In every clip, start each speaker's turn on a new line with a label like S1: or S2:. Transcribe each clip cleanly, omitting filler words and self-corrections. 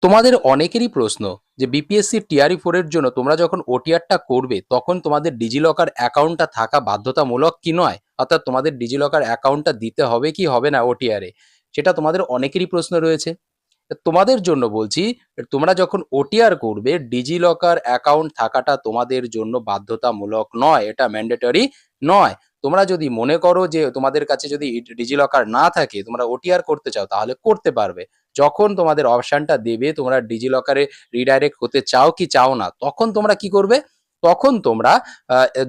S1: তোমাদের অনেকেরই প্রশ্ন যে বিপিএসসি টিআরই 4 এর জন্য তোমরা যখন ওটিআরটা করবে তখন তোমাদের ডিজিলকার অ্যাকাউন্টটা থাকা বাধ্যতামূলক কি নয়, অর্থাৎ তোমাদের ডিজিলকার অ্যাকাউন্টটা দিতে হবে কি হবে না ওটিআরে, সেটা তোমাদের অনেকেরই প্রশ্ন রয়েছে। তোমাদের জন্য বলছি, তোমরা যখন ওটিআর করবে ডিজিলকার অ্যাকাউন্ট থাকাটা তোমাদের জন্য বাধ্যতামূলক নয়, এটা ম্যান্ডেটরি নয়। তোমরা যদি মনে করো যে তোমাদের কাছে যদি ডিজিলকার না থাকে, তোমরা ওটিআর করতে চাও, তাহলে করতে পারবে। যখন তোমাদের অপশনটা দেবে তোমরা ডিজিলকারে রিডাইরেক্ট হতে চাও কি চাও না, তখন তোমরা কি করবে, তখন তোমরা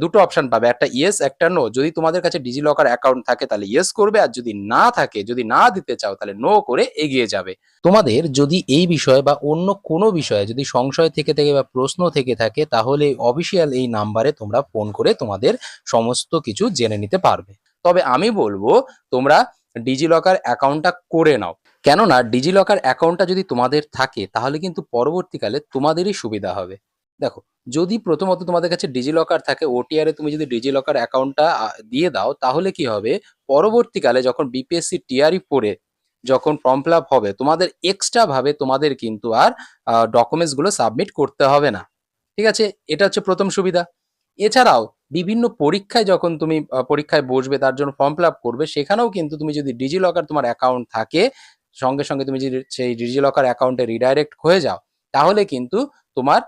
S1: দুটো অপশন পাবে, একটা ইয়েস একটা নো। যদি তোমাদের কাছে ডিজিলকার অ্যাকাউন্ট থাকে তাহলে ইয়েস করবে, আর যদি না থাকে, যদি না দিতে চাও, তাহলে নো করে এগিয়ে যাবে। তোমাদের যদি এই বিষয়ে বা অন্য কোনো বিষয়ে যদি সংশয় থেকে থাকে বা প্রশ্ন থেকে থাকে, তাহলে অফিসিয়াল এই নাম্বারে তোমরা ফোন করে তোমাদের সমস্ত কিছু জেনে নিতে পারবে। তবে আমি বলবো তোমরা ডিজিলকার অ্যাকাউন্টটা করে নাও, কেননা ডিজিলকার অ্যাকাউন্টটা যদি তোমাদের থাকে তাহলে কিন্তু পরবর্তীকালে তোমাদেরই সুবিধা হবে। দেখো, যদি প্রথমত তোমাদের কাছে ডিজিলকার থাকে, ওটিআরে তুমি যদি ডিজিলকার অ্যাকাউন্টটা দিয়ে দাও, তাহলে কি হবে, পরবর্তীকালে যখন বিপিএসসি টিআরই পড়ে যখন ফর্ম ফিল আপ হবে, তোমাদের এক্সট্রা ভাবে তোমাদের কিন্তু আর ডকুমেন্টস গুলো সাবমিট করতে হবে না। ঠিক আছে, এটা হচ্ছে প্রথম সুবিধা। এছাড়াও বিভিন্ন পরীক্ষায় যখন তুমি পরীক্ষায় বসবে, তার জন্য ফর্ম ফিল আপ করবে, সেখানেও কিন্তু তুমি যদি ডিজিলকার তোমার অ্যাকাউন্ট থাকে, সঙ্গে সঙ্গে তুমি যদি সেই ডিজিলকার অ্যাকাউন্টে রিডাইরেক্ট হয়ে যাও, তাহলে কিন্তু তোমার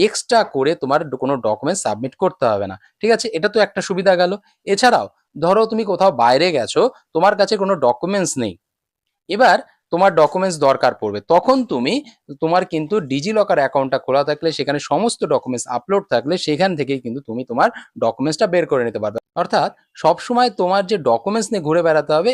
S1: এক্সট্রা করে তোমার কোনো ডকুমেন্ট সাবমিট করতে হবে না। ঠিক আছে, এটা তো একটা সুবিধা গেল। এছাড়াও ধরো তুমি কোথাও বাইরে গেছো, তোমার কাছে কোনো ডকুমেন্টস নেই, এবার তোমার ডকুমেন্টস দরকার পড়বে, তখন তুমি তোমার কিন্তু ডিজিলকার অ্যাকাউন্টটা খোলা থাকলে, সেখানে সমস্ত ডকুমেন্টস আপলোড থাকলে, সেখান থেকেই কিন্তু তুমি তোমার ডকুমেন্টসটা বের করে নিতে পারবে। অর্থাৎ সবসময় তোমার যে ডকুমেন্টস নিয়ে ঘুরে বেড়াতে হবে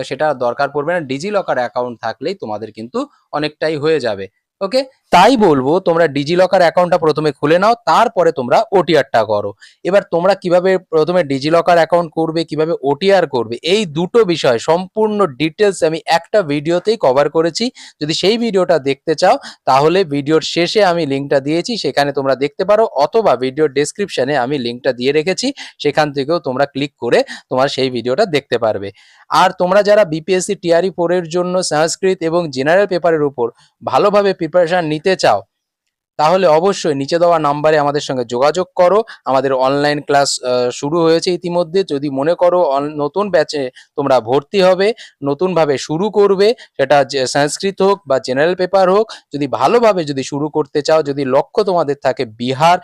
S1: সেটা দরকার পড়বে না, ডিজিলকার অ্যাকাউন্ট থাকলেই তোমাদের কিন্তু অনেকটাই হয়ে যাবে। ওকে, তাই বলবো তোমরা ডিজিলকার অ্যাকাউন্টটা প্রথমে খুলে নাও, তারপরে তোমরা ওটিআরটা করো। এবার তোমরা কিভাবে প্রথমে ডিজিলকার অ্যাকাউন্ট করবে, কিভাবে ওটিআর করবে, এই দুটো বিষয় সম্পূর্ণ ডিটেলস আমি একটা ভিডিওতেই কভার করেছি। যদি সেই ভিডিওটা দেখতে চাও, তাহলে ভিডিওর শেষে আমি লিঙ্কটা দিয়েছি, সেখানে তোমরা দেখতে পারো, অথবা ভিডিওর ডেসক্রিপশনে আমি লিঙ্কটা দিয়ে রেখেছি, সেখান থেকেও তোমরা ক্লিক করে তোমার সেই ভিডিওটা দেখতে পারবে। আর তোমরা যারা বিপিএসসি টিআরই 4 এর জন্য সংস্কৃত এবং জেনারেল পেপারের উপর ভালোভাবে প্রিপারেশন নিতে চাও, তাহলে অবশ্যই নিচে দেওয়া নাম্বারে আমাদের সঙ্গে যোগাযোগ করো। আমাদের অনলাইন ক্লাস শুরু হয়েছে ইতিমধ্যে। যদি মনে করো নতুন ব্যাচে তোমরা ভর্তি হবে, নতুনভাবে শুরু করবে, সেটা যে সংস্কৃত হোক বা জেনারেল পেপার হোক, যদি ভালোভাবে যদি শুরু করতে চাও, যদি লক্ষ্য তোমাদের থাকে বিহার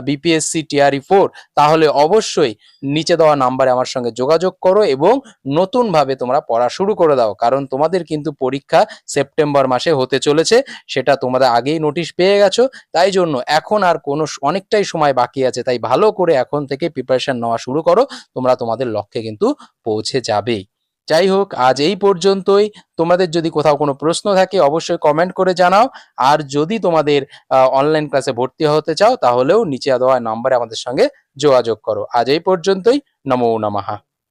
S1: বিপিএসসি টিআরই 4, তাহলে অবশ্যই নিচে দেওয়া নাম্বারে আমার সঙ্গে যোগাযোগ করো এবং নতুনভাবে তোমরা পড়া শুরু করে দাও। কারণ তোমাদের কিন্তু পরীক্ষা সেপ্টেম্বর মাসে হতে চলেছে, সেটা তোমরা আগেই নোটিশ পেয়ে গেছো। তাই জন্য এখন আর কোনো অনেকটাই সময় বাকি আছে, তাই ভালো করে এখন থেকে প্রিপারেশন নেওয়া শুরু করো, তোমরা তোমাদের লক্ষ্যে কিন্তু পৌঁছে যাবেই। যাই হোক, আজ এই পর্যন্তই। তোমাদের যদি কোথাও কোনো প্রশ্ন থাকে অবশ্যই কমেন্ট করে জানাও। আর যদি তোমাদের অনলাইন ক্লাসে ভর্তি হতে চাও, তাহলেও নিচে দেওয়া নাম্বারে আমাদের সঙ্গে যোগাযোগ করো। আজ এই পর্যন্তই। নমো নমঃ।